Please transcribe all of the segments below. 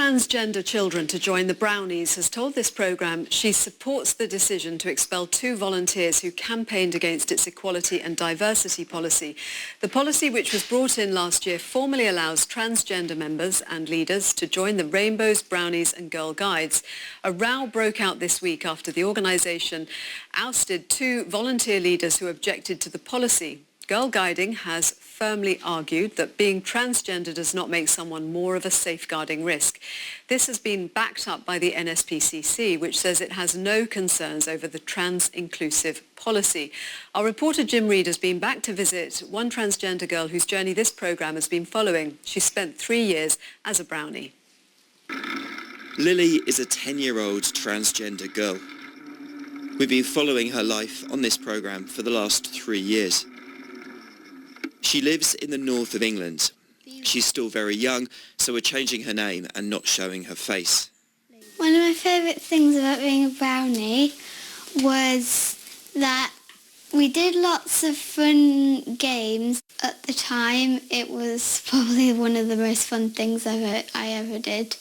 transgender children to join the Brownies has told this programme she supports the decision to expel 2 volunteers who campaigned against its equality and diversity policy. The policy, which was brought in last year, formally allows transgender members and leaders to join the Rainbows, Brownies and Girl Guides. A row broke out this week after the organisation ousted 2 volunteer leaders who objected to the policy. Girl Guiding has firmly argued that being transgender does not make someone more of a safeguarding risk. This has been backed up by the NSPCC, which says it has no concerns over the trans-inclusive policy. Our reporter Jim Reid has been back to visit one transgender girl whose journey this programme has been following. She spent 3 years as a brownie. Lily is a 10-year-old transgender girl. We've been following her life on this programme for the last 3 years. She lives in the north of England. She's still very young, so we're changing her name and not showing her face. One of my favourite things about being a brownie was that we did lots of fun games. At the time, it was probably one of the most fun things I ever did.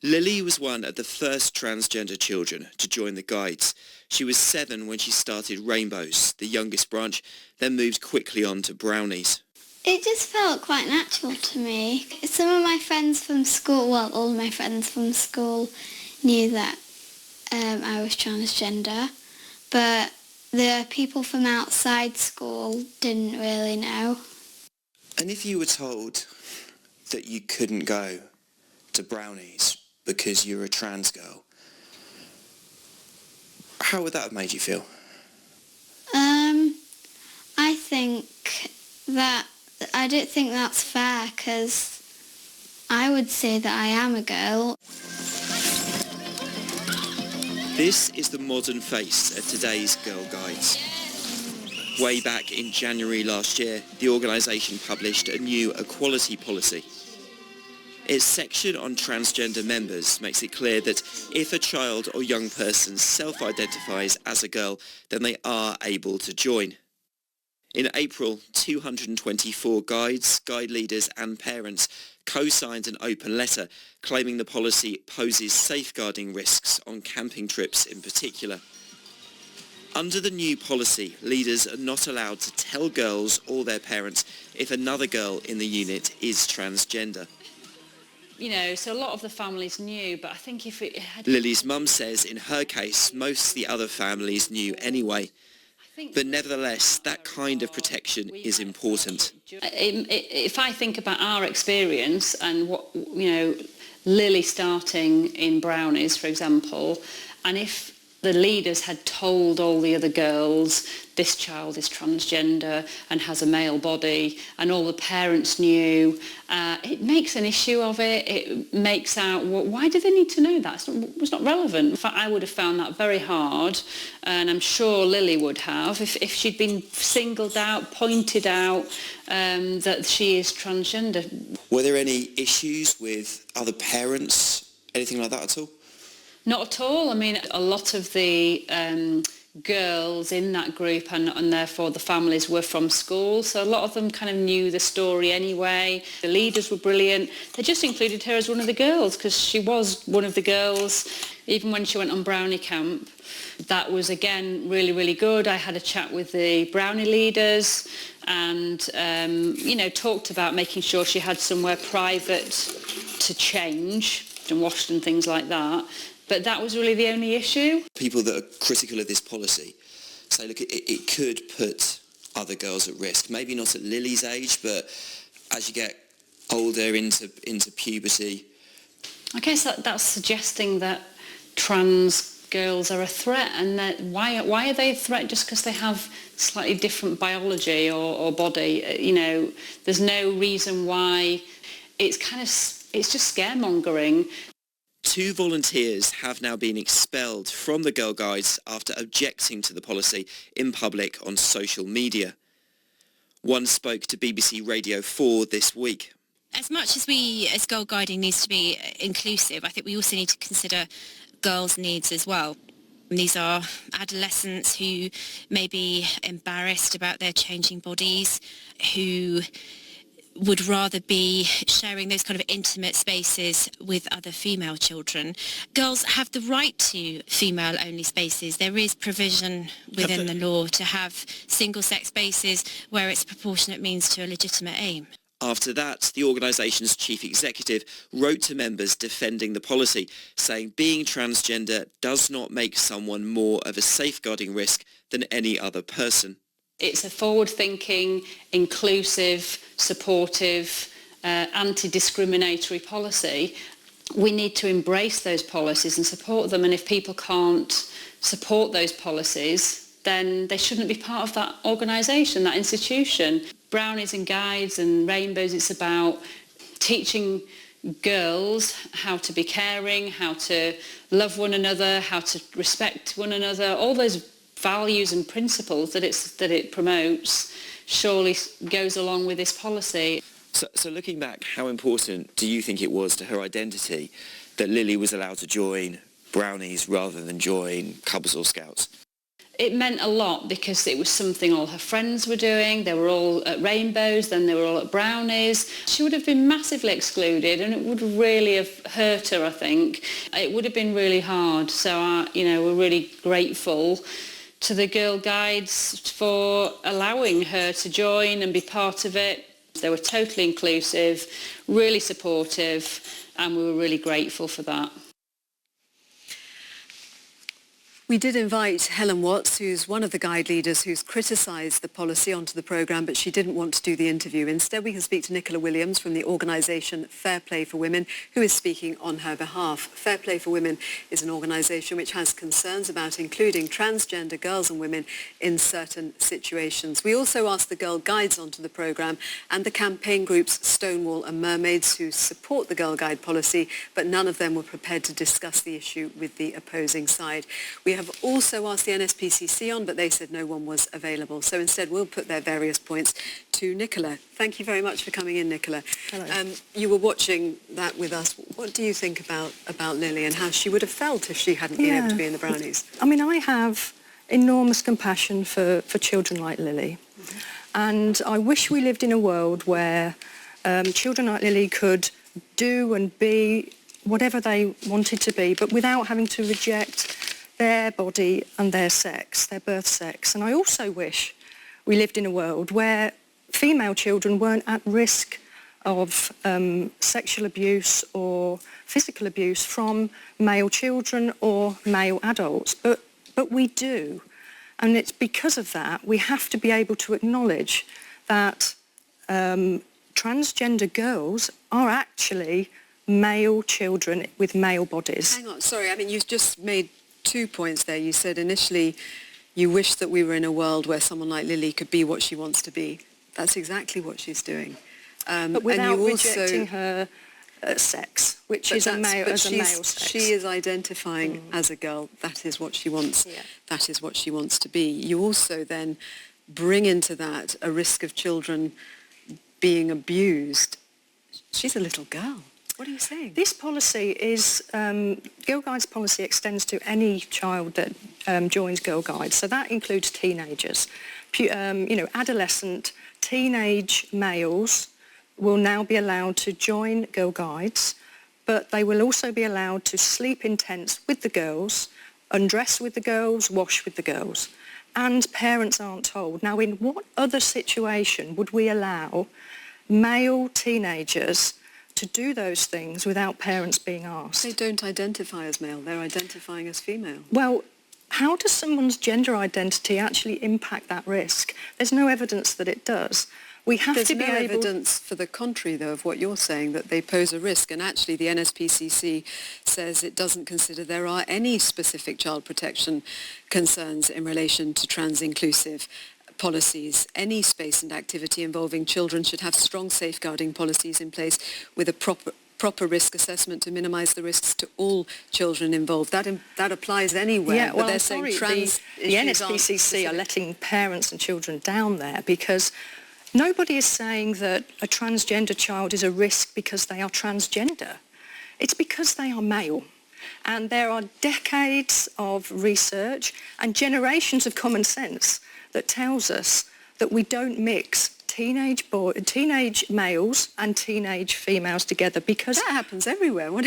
Lily was one of the first transgender children to join the Guides. She was 7 when she started Rainbows, the youngest branch, then moved quickly on to Brownies. It just felt quite natural to me. Some of my friends from school, well, all my friends from school knew that I was transgender, but the people from outside school didn't really know. And if you were told that you couldn't go to Brownies because you're a trans girl, how would that have made you feel? I don't think that's fair, because I would say that I am a girl. This is the modern face of today's Girl Guides. Way back in January last year, the organisation published a new equality policy. Its section on transgender members makes it clear that if a child or young person self-identifies as a girl, then they are able to join. In April, 224 guides, guide leaders and parents co-signed an open letter claiming the policy poses safeguarding risks on camping trips in particular. Under the new policy, leaders are not allowed to tell girls or their parents if another girl in the unit is transgender. You know, so a lot of the families knew, but I think if it had... Lily's mum says in her case, most of the other families knew anyway. But nevertheless, that kind of protection is important. If I think about our experience and what, you know, Lily starting in Brownies, for example, and if the leaders had told all the other girls this child is transgender and has a male body, and all the parents knew, it makes an issue of it. It makes out, well, why do they need to know that? It's not relevant. In fact, I would have found that very hard, and I'm sure Lily would have, if she'd been singled out, pointed out that she is transgender. Were there any issues with other parents, anything like that at all? Not at all. I mean, a lot of the girls in that group and therefore the families were from school, so a lot of them kind of knew the story anyway. The leaders were brilliant. They just included her as one of the girls because she was one of the girls even when she went on Brownie camp. That was, again, really, really good. I had a chat with the Brownie leaders and, you know, talked about making sure she had somewhere private to change and washed and things like that. But that was really the only issue. People that are critical of this policy say, look, it could put other girls at risk. Maybe not at Lily's age, but as you get older into puberty. I guess that's suggesting that trans girls are a threat, and that why are they a threat just because they have slightly different biology or body? You know, there's no reason why. It's just scaremongering. 2 volunteers have now been expelled from the Girl Guides after objecting to the policy in public on social media. One spoke to BBC Radio 4 this week. As much as Girl Guiding needs to be inclusive, I think we also need to consider girls' needs as well. These are adolescents who may be embarrassed about their changing bodies, who would rather be sharing those kind of intimate spaces with other female children. Girls have the right to female-only spaces. There is provision within the law to have single-sex spaces where it's a proportionate means to a legitimate aim. After that, the organisation's chief executive wrote to members defending the policy, saying being transgender does not make someone more of a safeguarding risk than any other person. It's a forward-thinking, inclusive, supportive, anti-discriminatory policy. We need to embrace those policies and support them, and if people can't support those policies, then they shouldn't be part of that organisation, that institution. Brownies and Guides and Rainbows, it's about teaching girls how to be caring, how to love one another, how to respect one another, all those values and principles that it promotes surely goes along with this policy. So looking back, how important do you think it was to her identity that Lily was allowed to join Brownies rather than join Cubs or Scouts? It meant a lot because it was something all her friends were doing. They were all at Rainbows, then they were all at Brownies. She would have been massively excluded, and it would really have hurt her, I think. It would have been really hard. So, we're really grateful to the Girl Guides for allowing her to join and be part of it. They were totally inclusive, really supportive, and we were really grateful for that. We did invite Helen Watts, who's one of the guide leaders who's criticised the policy, onto the programme, but she didn't want to do the interview. Instead, we can speak to Nicola Williams from the organisation Fairplay For Women, who is speaking on her behalf. Fairplay For Women is an organisation which has concerns about including transgender girls and women in certain situations. We also asked the Girl Guides onto the programme and the campaign groups Stonewall and Mermaids, who support the Girl Guide policy, but none of them were prepared to discuss the issue with the opposing side. We have also asked the NSPCC on, but they said no one was available. So instead, we'll put their various points to Nicola. Thank you very much for coming in, Nicola. Hello. You were watching that with us. What do you think about Lily and how she would have felt if she hadn't been able to be in the Brownies? I mean, I have enormous compassion for children like Lily. Mm-hmm. And I wish we lived in a world where children like Lily could do and be whatever they wanted to be, but without having to reject their body and their sex, their birth sex. And I also wish we lived in a world where female children weren't at risk of sexual abuse or physical abuse from male children or male adults, but we do. And it's because of that we have to be able to acknowledge that transgender girls are actually male children with male bodies. Hang on, sorry, I mean, you've just made 2 points there. You said initially you wish that we were in a world where someone like Lily could be what she wants to be. That's exactly what she's doing. But without rejecting her sex, which is a male sex. She is identifying as a girl. That is what she wants. Yeah. That is what she wants to be. You also then bring into that a risk of children being abused. She's a little girl. What are you saying? This policy is, Girl Guides policy extends to any child that joins Girl Guides. So that includes teenagers. Adolescent, teenage males will now be allowed to join Girl Guides, but they will also be allowed to sleep in tents with the girls, undress with the girls, wash with the girls. And parents aren't told. Now, in what other situation would we allow male teenagers to do those things without parents being asked? They don't identify as male, they're identifying as female. Well, how does someone's gender identity actually impact that risk? There's no evidence that it does. We have There's to be no able... evidence for the contrary, though, of what you're saying, that they pose a risk. And actually, the NSPCC says it doesn't consider there are any specific child protection concerns in relation to trans-inclusive policies. Any space and activity involving children should have strong safeguarding policies in place with a proper risk assessment to minimise the risks to all children involved. That applies anywhere. Yeah, well, but they're I'm saying sorry, the NSPCC are letting parents and children down there, because nobody is saying that a transgender child is a risk because they are transgender. It's because they are male. And there are decades of research and generations of common sense that tells us that we don't mix teenage males and teenage females together, because that happens everywhere. What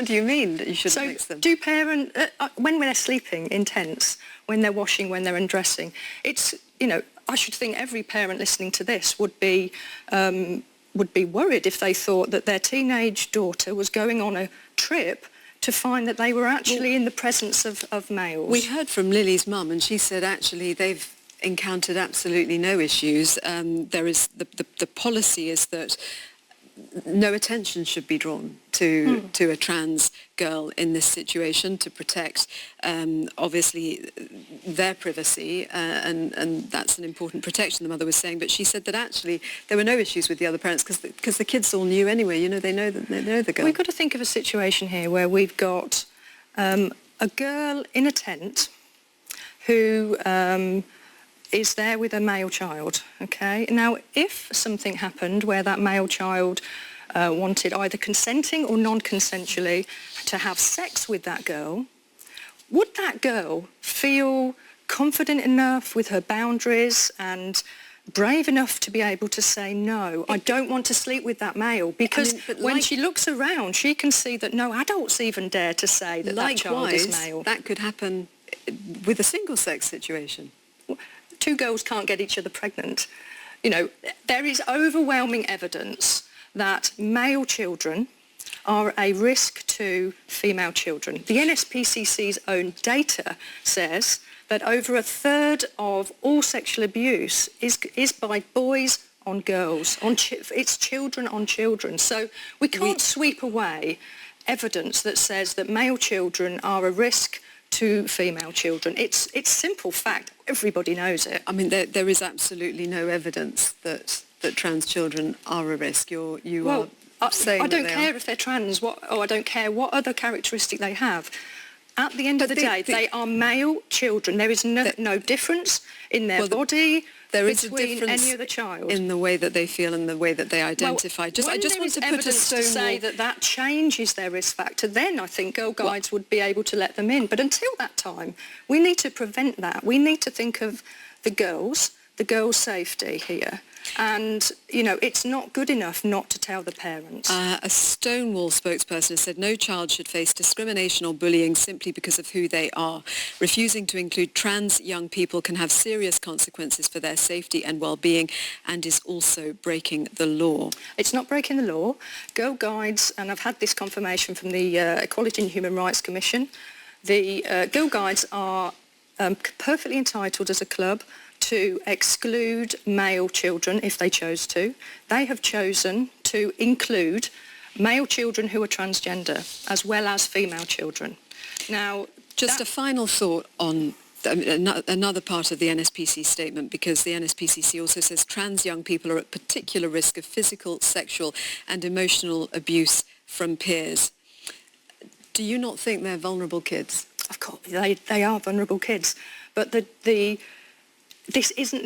do you mean that you shouldn't mix them? Do parents when they're sleeping in tents, when they're washing, when they're undressing? It's, you know, I should think every parent listening to this would be worried if they thought that their teenage daughter was going on a trip to find that they were actually in the presence of males. We heard from Lily's mum, and she said actually they've encountered absolutely no issues. There is the policy is that no attention should be drawn to a trans girl in this situation, to protect obviously their privacy, and that's an important protection, the mother was saying. But she said that actually there were no issues with the other parents because the kids all knew anyway. You know, they know the girl. We've got to think of a situation here where we've got a girl in a tent who is there with a male child, okay? Now, if something happened where that male child wanted either consenting or non-consensually to have sex with that girl, would that girl feel confident enough with her boundaries and brave enough to be able to say, no, I don't want to sleep with that male? Because when she looks around, she can see that no adults even dare to say that that child is male. That could happen with a single-sex situation. Two girls can't get each other pregnant. You know, there is overwhelming evidence that male children are a risk to female children. The NSPCC's own data says that over a third of all sexual abuse is by boys on girls. It's children on children. So we can't sweep away evidence that says that male children are a risk to female children. It's simple fact. Everybody knows it. I mean, there is absolutely no evidence that trans children are a risk. You are saying I don't care if they're trans, I don't care what other characteristic they have. At the end of the day, they are male children. There is no difference in their body between any other child. In the way that they feel and the way that they identify. I just want to put a stonewall. To say that changes their risk factor, then I think Girl Guides would be able to let them in. But until that time, we need to prevent that. We need to think of the girls' safety here. And, you know, it's not good enough not to tell the parents. A Stonewall spokesperson has said no child should face discrimination or bullying simply because of who they are. Refusing to include trans young people can have serious consequences for their safety and well-being, and is also breaking the law. It's not breaking the law. Girl Guides, and I've had this confirmation from the Equality and Human Rights Commission, the Girl Guides are perfectly entitled as a club to exclude male children if they chose to. They have chosen to include male children who are transgender as well as female children. Now, just a final thought on another part of the NSPC statement, because the NSPCC also says trans young people are at particular risk of physical, sexual and emotional abuse from peers. Do you not think they're vulnerable kids? Of course, they are vulnerable kids, but this isn't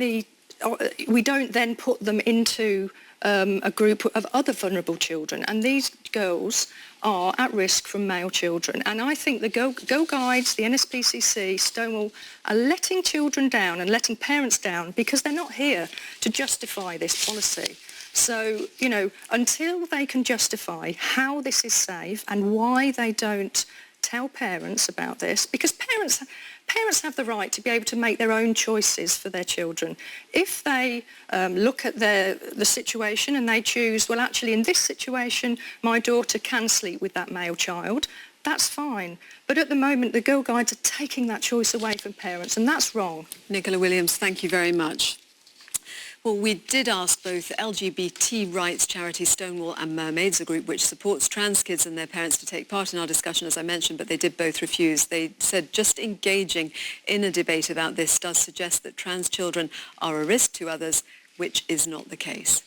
we don't then put them into a group of other vulnerable children, and these girls are at risk from male children. And I think the Girl Guides, the NSPCC, Stonewall are letting children down and letting parents down because they're not here to justify this policy. So, you know, until they can justify how this is safe and why they don't tell parents about this, because parents have the right to be able to make their own choices for their children. If they look at the situation and they choose, well, actually, in this situation, my daughter can sleep with that male child, that's fine. But at the moment, the Girl Guides are taking that choice away from parents, and that's wrong. Nicola Williams, thank you very much. Well, we did ask both LGBT rights charity Stonewall and Mermaids, a group which supports trans kids and their parents, to take part in our discussion, as I mentioned, but they did both refuse. They said just engaging in a debate about this does suggest that trans children are a risk to others, which is not the case.